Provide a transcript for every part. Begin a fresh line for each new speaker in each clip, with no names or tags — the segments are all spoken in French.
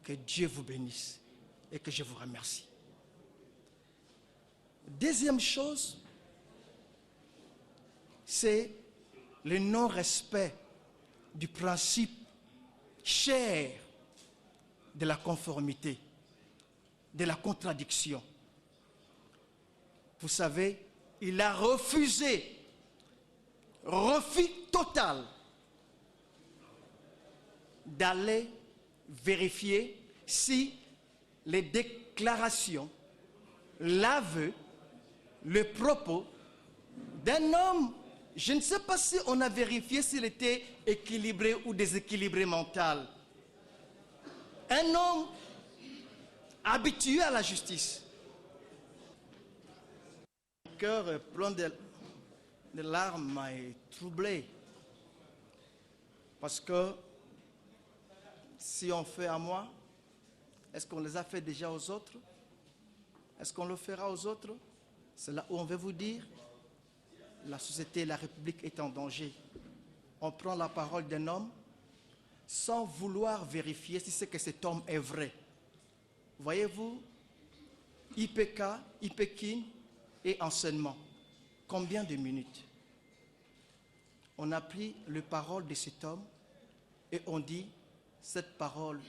Que Dieu vous bénisse et que je vous remercie. Deuxième chose, c'est le non-respect du principe cher de la conformité, de la contradiction. Vous savez, il a refusé, refus total, d'aller vérifier si les déclarations, l'aveu, le propos d'un homme, je ne sais pas si on a vérifié s'il était équilibré ou déséquilibré mental. Un homme habitué à la justice. Mon cœur est plein de larmes et troublé. Parce que si on fait à moi, est-ce qu'on les a fait déjà aux autres? Est-ce qu'on le fera aux autres? C'est là où on veut vous dire, la société, la République est en danger. On prend la parole d'un homme sans vouloir vérifier si c'est que cet homme est vrai. Voyez-vous, IPK, IPKIN et enseignement. Combien de minutes? On a pris les paroles de cet homme et on dit, cette parole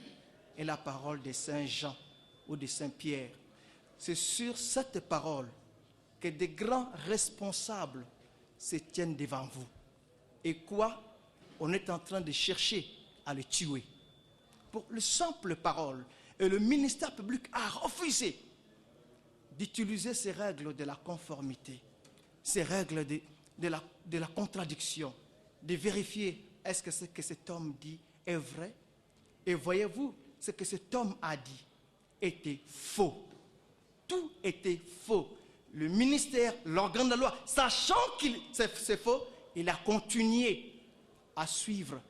est la parole de Saint Jean ou de Saint Pierre. C'est sur cette parole que des grands responsables se tiennent devant vous. Et quoi? On est en train de chercher à le tuer. Pour le simple parole. Et le ministère public a refusé d'utiliser ces règles de la conformité, ces règles de la contradiction, de vérifier est-ce que ce que cet homme dit est vrai. Et voyez-vous, ce que cet homme a dit était faux. Tout était faux. Le ministère, l'organe de la loi, sachant que c'est faux, il a continué à suivre.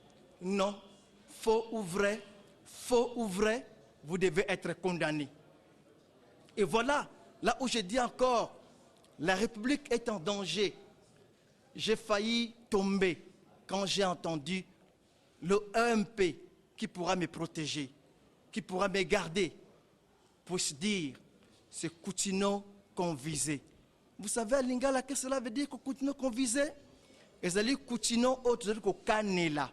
Non, faux ou vrai, vous devez être condamné. Et voilà, là où je dis encore, la République est en danger. J'ai failli tomber quand j'ai entendu le EMP qui pourra me protéger, qui pourra me garder, pour se dire, c'est Coutinho qu'on visait. Vous savez, à Lingala, qu'est-ce que cela veut dire que Coutinho qu'on visait? Et ça dit Coutinho, autre que Canela.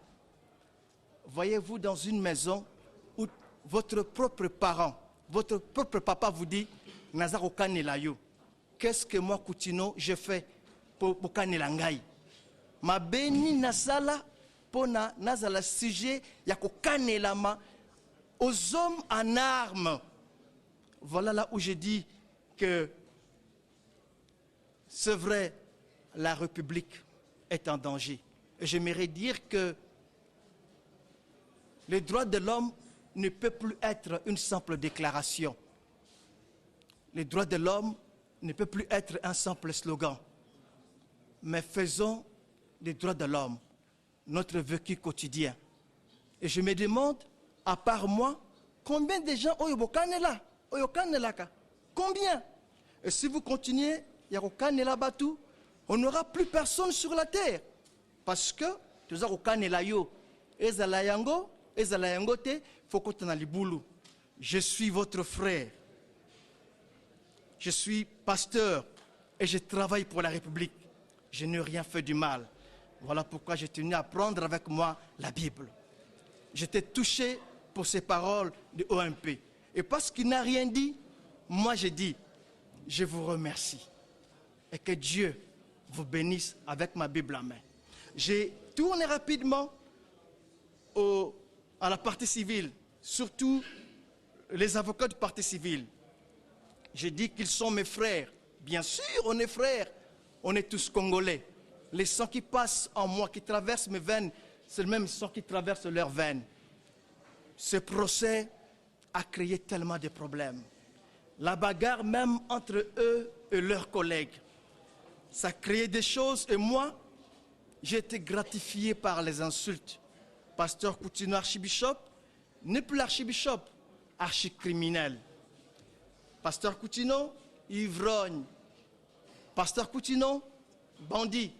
Voyez-vous dans une maison où votre propre parent, votre propre papa vous dit, Nazaro Canela yo. Qu'est-ce que moi, Coutinho, je fais pour Canela Ngai? Ma béni Nazala, pour Nazala sujet, yako Canela ma aux hommes en armes. Voilà là où je dis que c'est vrai, la République est en danger. Et j'aimerais dire que les droits de l'homme ne peuvent plus être une simple déclaration. Les droits de l'homme ne peuvent plus être un simple slogan. Mais faisons des droits de l'homme notre vécu quotidien. Et je me demande, à part moi, combien de gens ont là? Combien? Et si vous continuez, on n'aura plus personne sur la terre. Parce que, je suis votre frère. Je suis pasteur et je travaille pour la République. Je n'ai rien fait du mal. Voilà pourquoi j'ai tenu à prendre avec moi la Bible. J'étais touché pour ces paroles de OMP. Et parce qu'il n'a rien dit, moi je dis, je vous remercie. Et que Dieu vous bénisse avec ma Bible en main. J'ai tourné rapidement à la partie civile, surtout les avocats de partie civile. J'ai dit qu'ils sont mes frères. Bien sûr, on est frères. On est tous Congolais. Les sangs qui passent en moi, qui traversent mes veines, c'est le même sang qui traverse leurs veines. Ce procès a créé tellement de problèmes. La bagarre même entre eux et leurs collègues. Ça a créé des choses et moi, j'ai été gratifié par les insultes. Pasteur Coutinho, archibishop, n'est plus l'archibishop, archicriminel. Pasteur Coutinho, ivrogne. Pasteur Coutinho, bandit.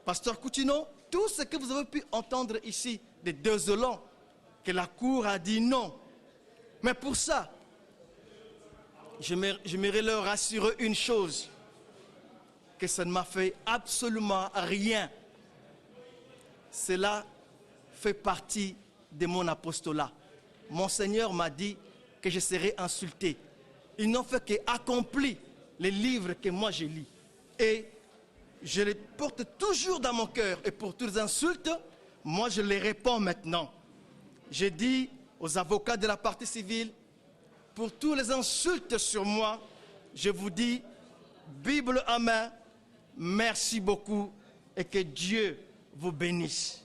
Pasteur Coutinho, tout ce que vous avez pu entendre ici, des désolants que la cour a dit non. Mais pour ça, j'aimerais leur rassurer une chose, que ça ne m'a fait absolument rien. Cela fait partie de mon apostolat. Mon Seigneur m'a dit que je serais insulté. Ils n'ont fait qu'accomplir les livres que moi je lis. Et je les porte toujours dans mon cœur. Et pour toutes les insultes, moi je les réponds maintenant. Je dis aux avocats de la partie civile, pour toutes les insultes sur moi, je vous dis, Bible à main, merci beaucoup et que Dieu vous bénisse.